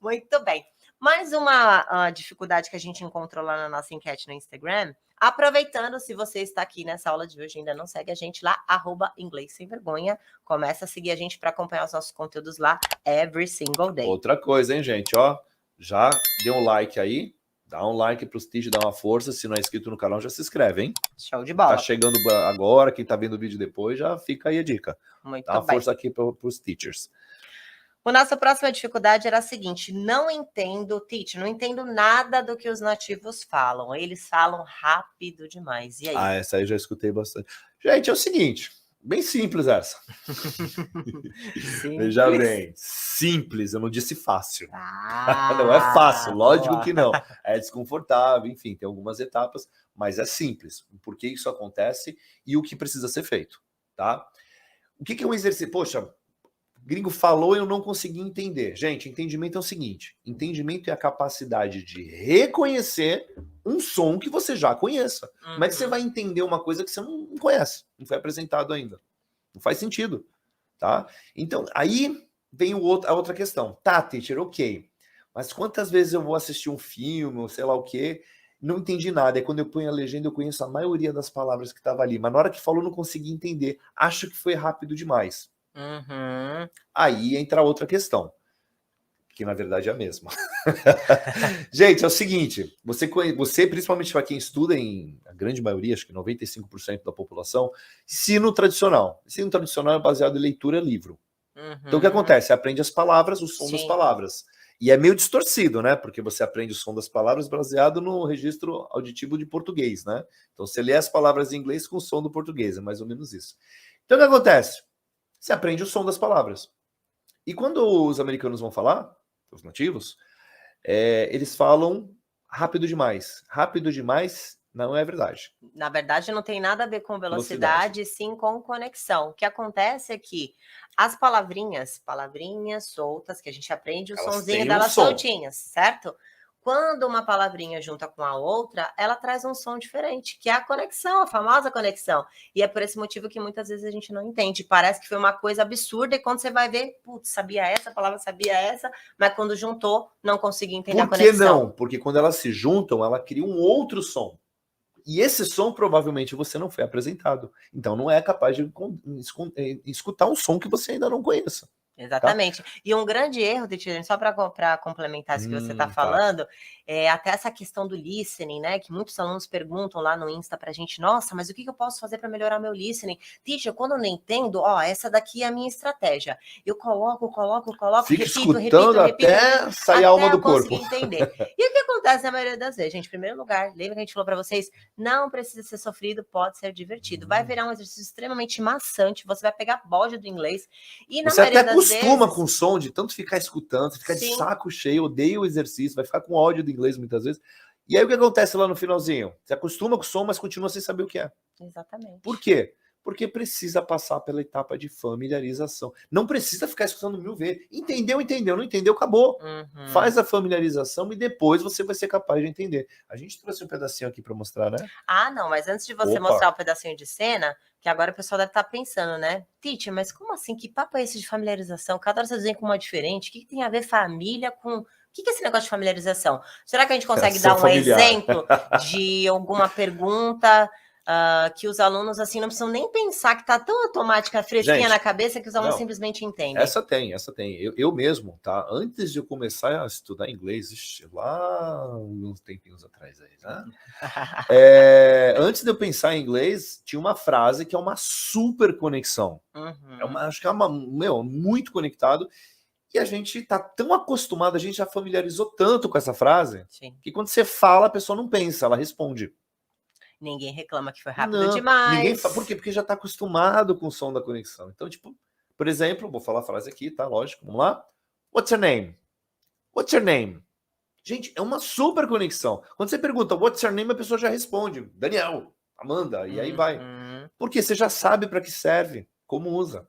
Muito bem. Mais uma dificuldade que a gente encontrou lá na nossa enquete no Instagram. Aproveitando, se você está aqui nessa aula de hoje e ainda não segue a gente lá, @inglês sem vergonha. Começa a seguir a gente para acompanhar os nossos conteúdos lá every single day. Outra coisa, hein, gente? Ó, já deu um like aí. Dá um like pros teachers, dá uma força. Se não é inscrito no canal, já se inscreve, hein? Show de bola. Tá chegando agora, quem tá vendo o vídeo depois, já fica aí a dica. Muito Dá uma bem. força aqui pros teachers. A nossa próxima dificuldade era a seguinte: não entendo nada do que os nativos falam. Eles falam rápido demais. E aí? Ah, essa aí eu já escutei bastante. Gente, é o seguinte, bem simples essa. Veja bem, simples, eu não disse fácil. Não é fácil, lógico que não. É desconfortável, enfim, tem algumas etapas, mas é simples. Por que isso acontece e o que precisa ser feito, tá? O que é um exercício? Poxa, gringo falou e eu não consegui entender. Gente, entendimento é o seguinte: entendimento é a capacidade de reconhecer um som que você já conheça. Como é que você vai entender uma coisa que você não conhece? Não foi apresentado ainda. Não faz sentido, tá? Então, aí vem a outra questão. Tá, teacher, ok. Mas quantas vezes eu vou assistir um filme, ou sei lá o quê, não entendi nada. E quando eu ponho a legenda, eu conheço a maioria das palavras que estava ali. Mas na hora que falou, eu não consegui entender. Acho que foi rápido demais. Aí entra outra questão, que na verdade é a mesma. Gente, é o seguinte, você principalmente para quem estuda, a grande maioria, acho que 95% da população, ensino tradicional. Ensino tradicional é baseado em leitura e livro. Então o que acontece? Você aprende as palavras, o som das palavras. E é meio distorcido, né? Porque você aprende o som das palavras baseado no registro auditivo de português, né? Então você lê as palavras em inglês com o som do português, é mais ou menos isso. Então o que acontece? Você aprende o som das palavras. E quando os americanos vão falar, os nativos, eles falam rápido demais. Rápido demais não é verdade. Na verdade, não tem nada a ver com velocidade, sim com conexão. O que acontece é que as palavrinhas soltas, que a gente aprende o sonzinho delas soltinhas, certo? Quando uma palavrinha junta com a outra, ela traz um som diferente, que é a conexão, a famosa conexão. E é por esse motivo que muitas vezes a gente não entende. Parece que foi uma coisa absurda e quando você vai ver, putz, sabia essa palavra, sabia essa, mas quando juntou, não consegui entender a conexão. Por que não? Porque quando elas se juntam, ela cria um outro som. E esse som provavelmente você não foi apresentado. Então não é capaz de escutar um som que você ainda não conheça. Exatamente. Tá? E um grande erro, só para complementar isso que você está falando, é até essa questão do listening, né? Que muitos alunos perguntam lá no Insta pra gente: nossa, mas o que eu posso fazer para melhorar meu listening? Teacher, quando eu não entendo, essa daqui é a minha estratégia. Eu coloco, fica repito, até sair a alma do corpo. Entender. E o que acontece na maioria das vezes? Gente, em primeiro lugar, lembra que a gente falou para vocês, não precisa ser sofrido, pode ser divertido. Vai virar um exercício extremamente maçante, você vai pegar bode do inglês. E na maioria das vezes acostuma com o som de tanto ficar escutando, você fica de saco cheio, odeia o exercício, vai ficar com ódio do inglês muitas vezes. E aí o que acontece lá no finalzinho? Você acostuma com o som, mas continua sem saber o que é. Exatamente. Por quê? Porque precisa passar pela etapa de familiarização. Não precisa ficar escutando 1000 vezes. Entendeu, não entendeu, acabou. Faz a familiarização e depois você vai ser capaz de entender. A gente trouxe um pedacinho aqui para mostrar, né? Ah, não, mas antes de você mostrar o pedacinho de cena, que agora o pessoal deve estar pensando, né? Teacher, mas como assim? Que papo é esse de familiarização? Cada hora vocês vêm com uma diferente. O que tem a ver família com... O que é esse negócio de familiarização? Será que a gente consegue dar um exemplo de alguma pergunta... que os alunos assim não precisam nem pensar, que tá tão automática, fresquinha na cabeça que os alunos simplesmente entendem. Essa tem. Eu mesmo, tá? Antes de eu começar a estudar inglês, lá uns tempinhos atrás aí, né? Antes de eu pensar em inglês, tinha uma frase que é uma super conexão. Acho que é muito conectado. E a gente tá tão acostumado, a gente já familiarizou tanto com essa frase, que quando você fala, a pessoa não pensa, ela responde. Ninguém reclama que foi rápido demais. Por quê? Porque já está acostumado com o som da conexão. Então, tipo, por exemplo, vou falar a frase aqui, tá? Lógico, vamos lá. What's your name? What's your name? Gente, é uma super conexão. Quando você pergunta what's your name, a pessoa já responde. Daniel, Amanda, e aí vai. Porque você já sabe para que serve, como usa.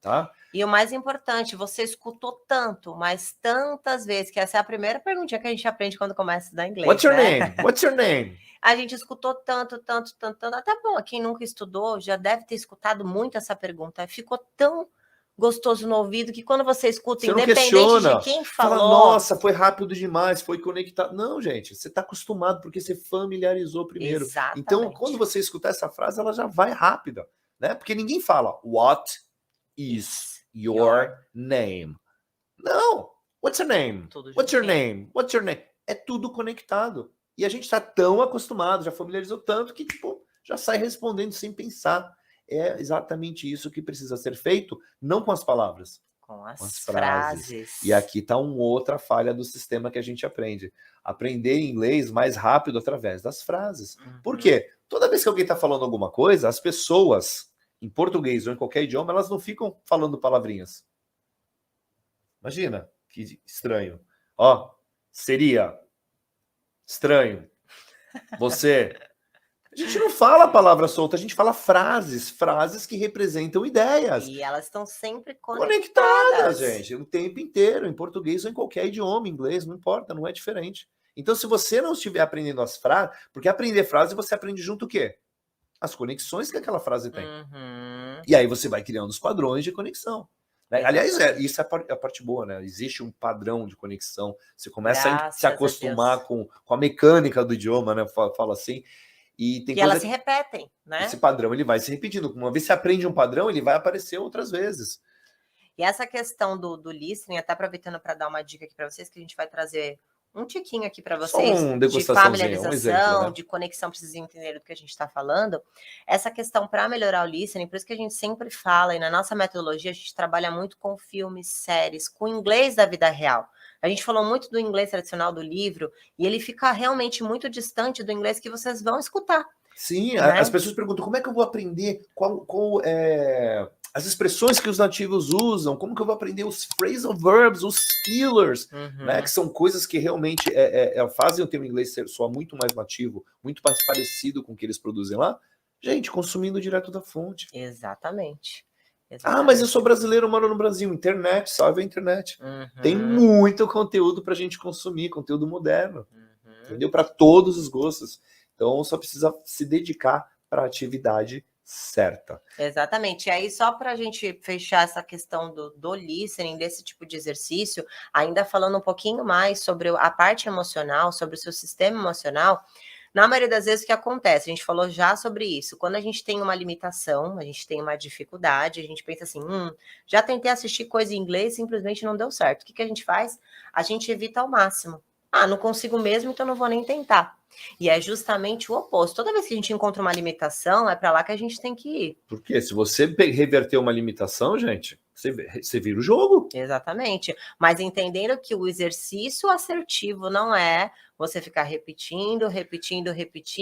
Tá? E o mais importante, você escutou tanto, mas tantas vezes, que essa é a primeira perguntinha que a gente aprende quando começa a estudar inglês. What's your name? What's your name? A gente escutou tanto, até bom, quem nunca estudou já deve ter escutado muito essa pergunta, ficou tão gostoso no ouvido, que quando você escuta, você independente de quem falou... Fala, nossa, foi rápido demais, foi conectado. Não, gente, você está acostumado porque você familiarizou primeiro. Exatamente. Então, quando você escutar essa frase, ela já vai rápida, né? Porque ninguém fala, what is your name? Não, what's your name? What's your name? What's your name? É tudo conectado. E a gente está tão acostumado, já familiarizou tanto que, tipo, já sai respondendo sem pensar. É exatamente isso que precisa ser feito, não com as palavras, com as frases. E aqui está uma outra falha do sistema que a gente aprende. Aprender inglês mais rápido através das frases. Por quê? Toda vez que alguém está falando alguma coisa, as pessoas, em português ou em qualquer idioma, elas não ficam falando palavrinhas. Imagina, que estranho. Ó, seria estranho. Você... A gente não fala palavra solta, a gente fala frases que representam ideias. E elas estão sempre conectadas, gente, o tempo inteiro, em português ou em qualquer idioma, inglês, não importa, não é diferente. Então, se você não estiver aprendendo as frases, porque aprender frase você aprende junto o quê? As conexões que aquela frase tem. E aí você vai criando os padrões de conexão. Né? Aliás, isso é a parte boa, né? Existe um padrão de conexão. Você começa a se acostumar com a mecânica do idioma, né? Fala assim. E tem elas se repetem, né? Esse padrão ele vai se repetindo. Uma vez que você aprende um padrão, ele vai aparecer outras vezes. E essa questão do listening, até aproveitando para dar uma dica aqui para vocês, que a gente vai trazer um tiquinho aqui para vocês de familiarização, exemplo, né? De conexão, para vocês entenderem do que a gente está falando. Essa questão para melhorar o listening, por isso que a gente sempre fala, e na nossa metodologia a gente trabalha muito com filmes, séries, com inglês da vida real. A gente falou muito do inglês tradicional do livro, e ele fica realmente muito distante do inglês que vocês vão escutar. Sim, né? As pessoas perguntam, como é que eu vou aprender qual as expressões que os nativos usam, como que eu vou aprender os phrasal verbs, os fillers, né? Que são coisas que realmente fazem o termo inglês soar muito mais nativo, muito mais parecido com o que eles produzem lá. Gente, consumindo direto da fonte. Exatamente. Ah, mas eu sou brasileiro, moro no Brasil. Internet, salve a internet. Tem muito conteúdo para a gente consumir, conteúdo moderno. Entendeu? Para todos os gostos. Então, só precisa se dedicar para a atividade certa. Exatamente. E aí, só para a gente fechar essa questão do listening, desse tipo de exercício, ainda falando um pouquinho mais sobre a parte emocional, sobre o seu sistema emocional, na maioria das vezes o que acontece, a gente falou já sobre isso, quando a gente tem uma limitação, a gente tem uma dificuldade, a gente pensa assim, já tentei assistir coisa em inglês, simplesmente não deu certo. O que a gente faz? A gente evita ao máximo. Ah, não consigo mesmo, então não vou nem tentar. E é justamente o oposto. Toda vez que a gente encontra uma limitação, é para lá que a gente tem que ir. Porque se você reverter uma limitação, gente, você vira o jogo. Exatamente. Mas entendendo que o exercício assertivo não é você ficar repetindo.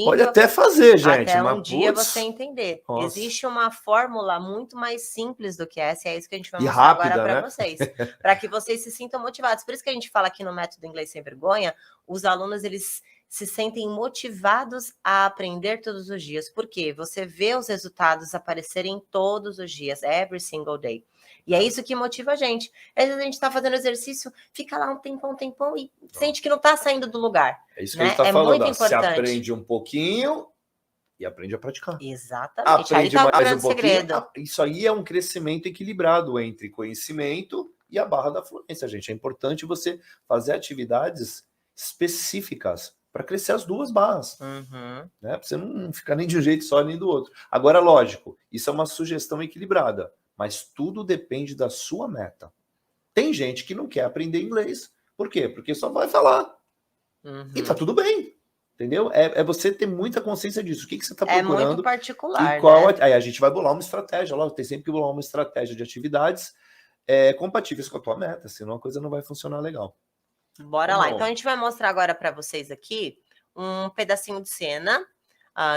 Pode até fazer, gente. Até um dia você entender. Nossa. Existe uma fórmula muito mais simples do que essa, e é isso que a gente vai mostrar rápida, agora para vocês. Para que vocês se sintam motivados. Por isso que a gente fala aqui no Método Inglês Sem Vergonha, os alunos, eles se sentem motivados a aprender todos os dias. Por quê? Você vê os resultados aparecerem todos os dias, every single day. E é isso que motiva a gente. Às vezes a gente está fazendo exercício, fica lá um tempão e sente que não está saindo do lugar. É isso que a gente está falando. Muito importante. Você aprende um pouquinho e aprende a praticar. Exatamente. Aprende aí tá mais um pouquinho. Segredo. Isso aí é um crescimento equilibrado entre conhecimento e a barra da fluência, gente. É importante você fazer atividades específicas para crescer as duas barras, né? Para você não ficar nem de um jeito só nem do outro. Agora, lógico, isso é uma sugestão equilibrada, mas tudo depende da sua meta. Tem gente que não quer aprender inglês. Por quê? Porque só vai falar. E tá tudo bem. Entendeu? É você ter muita consciência disso. O que você está procurando? É muito particular, e qual, né? Aí a gente vai bolar uma estratégia. Tem sempre que bolar uma estratégia de atividades compatíveis com a tua meta, senão a coisa não vai funcionar legal. Bora lá. Então a gente vai mostrar agora para vocês aqui um pedacinho de cena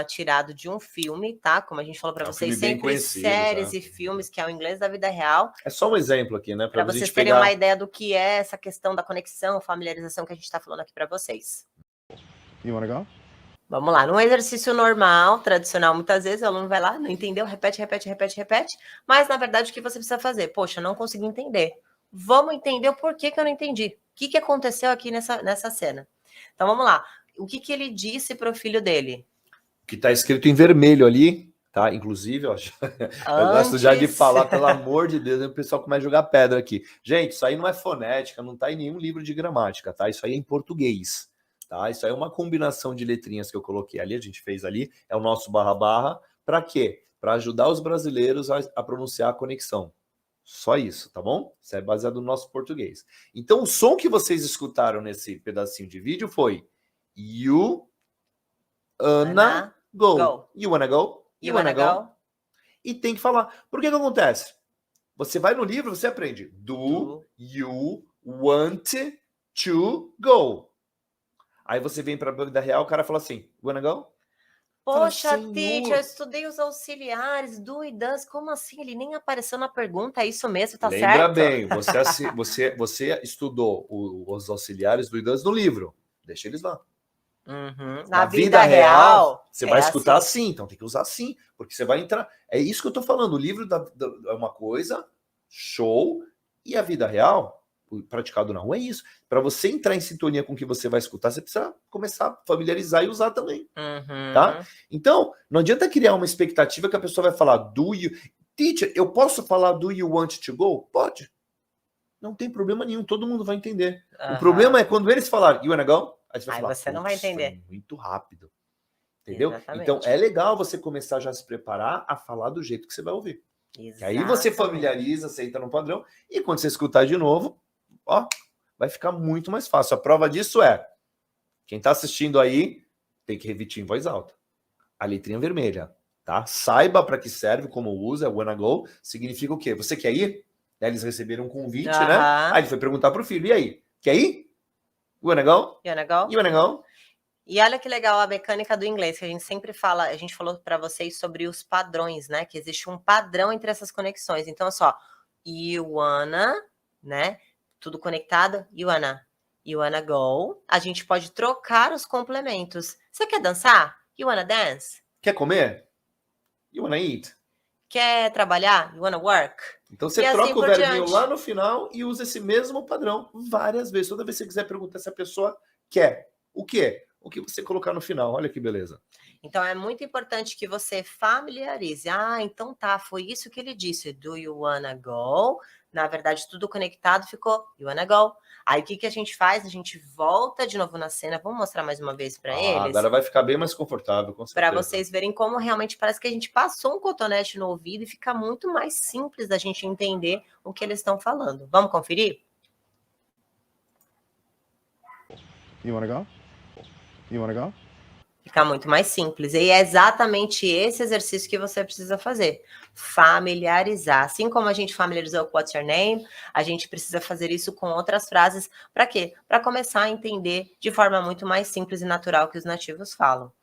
tirado de um filme, tá? Como a gente falou para vocês, sempre séries e filmes, que é o inglês da vida real. É só um exemplo aqui, né? Para vocês terem uma ideia do que é essa questão da conexão, familiarização que a gente está falando aqui para vocês. You wanna go? Vamos lá, num exercício normal, tradicional, muitas vezes o aluno vai lá, não entendeu, repete, mas na verdade o que você precisa fazer? Poxa, não consegui entender. Vamos entender o porquê que eu não entendi. O que aconteceu aqui nessa cena? Então vamos lá. O que ele disse para o filho dele? Que está escrito em vermelho ali, Tá? Inclusive, ó, eu gosto já de falar, pelo amor de Deus, o pessoal começa a jogar pedra aqui. Gente, isso aí não é fonética, não tá em nenhum livro de gramática, tá? Isso aí é em português, tá? Isso aí é uma combinação de letrinhas que eu coloquei ali, a gente fez ali, é o nosso barra-barra. Para quê? Para ajudar os brasileiros a pronunciar a conexão. Só isso, tá bom? Isso é baseado no nosso português. Então, o som que vocês escutaram nesse pedacinho de vídeo foi You, Anna, go. You wanna go? You wanna go? E tem que falar. Por que que acontece? Você vai no livro, você aprende. Do you want to go? Aí você vem para a vida real, o cara fala assim, you wanna go? Poxa, teacher, eu estudei os auxiliares, do e does, como assim? Ele nem apareceu na pergunta, é isso mesmo, tá certo? Lembra bem, você estudou os auxiliares do e does no livro. Deixa eles lá. Uhum. Na vida real, você vai escutar assim, então tem que usar assim, porque você vai entrar. É isso que eu tô falando. O livro é uma coisa, show, e a vida real, o praticado na rua, é isso. Para você entrar em sintonia com o que você vai escutar, você precisa começar a familiarizar e usar também. Tá? Então, não adianta criar uma expectativa que a pessoa vai falar, do you. Teacher, eu posso falar do you want to go? Pode. Não tem problema nenhum, todo mundo vai entender. O problema é quando eles falarem, you wanna go? Aí você vai falar, você não vai entender. Muito rápido. Entendeu? Exatamente. Então, é legal você começar já a se preparar a falar do jeito que você vai ouvir. Que aí você familiariza, você entra no padrão, e quando você escutar de novo, ó, vai ficar muito mais fácil. A prova disso é, quem está assistindo aí, tem que repetir em voz alta. A letrinha vermelha, tá? Saiba para que serve, como usa, wanna go, significa o quê? Você quer ir? Eles receberam um convite, né? Aí ele foi perguntar pro filho, e aí? Quer ir? You wanna go? You wanna go? You wanna go? E olha que legal a mecânica do inglês, que a gente sempre fala, a gente falou para vocês sobre os padrões, né? Que existe um padrão entre essas conexões. Então, é só, you wanna, né? Tudo conectado, you wanna go. A gente pode trocar os complementos. Você quer dançar? You wanna dance? Quer comer? You wanna eat? Quer trabalhar? You wanna work? Então você troca o verbinho lá no final e usa esse mesmo padrão várias vezes. Toda vez que você quiser perguntar se a pessoa quer o quê? O que você colocar no final. Olha que beleza. Então é muito importante que você familiarize. Ah, então tá, foi isso que ele disse. Do you wanna go? Na verdade, tudo conectado ficou you wanna go. Aí o que a gente faz? A gente volta de novo na cena. Vamos mostrar mais uma vez para eles? Agora vai ficar bem mais confortável, com certeza. Para vocês verem como realmente parece que a gente passou um cotonete no ouvido e fica muito mais simples da gente entender o que eles estão falando. Vamos conferir? You wanna go? You wanna go? Fica muito mais simples. E é exatamente esse exercício que você precisa fazer. Familiarizar. Assim como a gente familiarizou com What's Your Name, a gente precisa fazer isso com outras frases. Para quê? Para começar a entender de forma muito mais simples e natural que os nativos falam.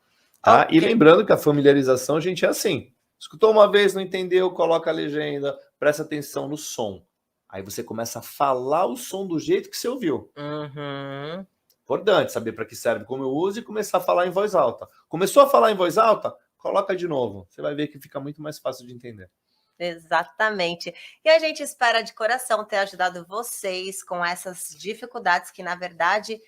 Tá? Okay. E lembrando que a familiarização, gente, é assim. Escutou uma vez, não entendeu, coloca a legenda, presta atenção no som. Aí você começa a falar o som do jeito que você ouviu. Importante saber para que serve, como eu uso, e começar a falar em voz alta. Começou a falar em voz alta? Coloca de novo. Você vai ver que fica muito mais fácil de entender. Exatamente. E a gente espera de coração ter ajudado vocês com essas dificuldades que, na verdade,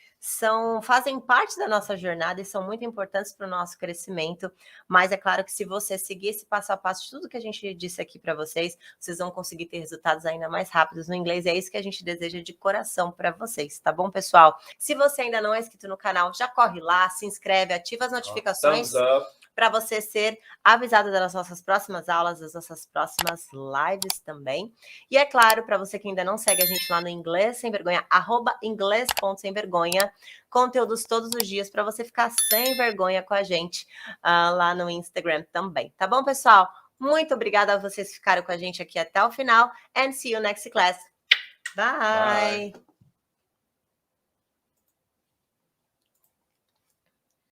fazem parte da nossa jornada e são muito importantes para o nosso crescimento. Mas é claro que se você seguir esse passo a passo de tudo que a gente disse aqui para vocês, vocês vão conseguir ter resultados ainda mais rápidos no inglês. É isso que a gente deseja de coração para vocês, tá bom, pessoal? Se você ainda não é inscrito no canal, já corre lá, se inscreve, ativa as notificações para você ser avisado das nossas próximas aulas, das nossas próximas lives também. E é claro, para você que ainda não segue a gente lá no Inglês Sem Vergonha, @inglês.semvergonha, conteúdos todos os dias para você ficar sem vergonha com a gente lá no Instagram também. Tá bom, pessoal? Muito obrigada a vocês que ficaram com a gente aqui até o final. And see you next class. Bye!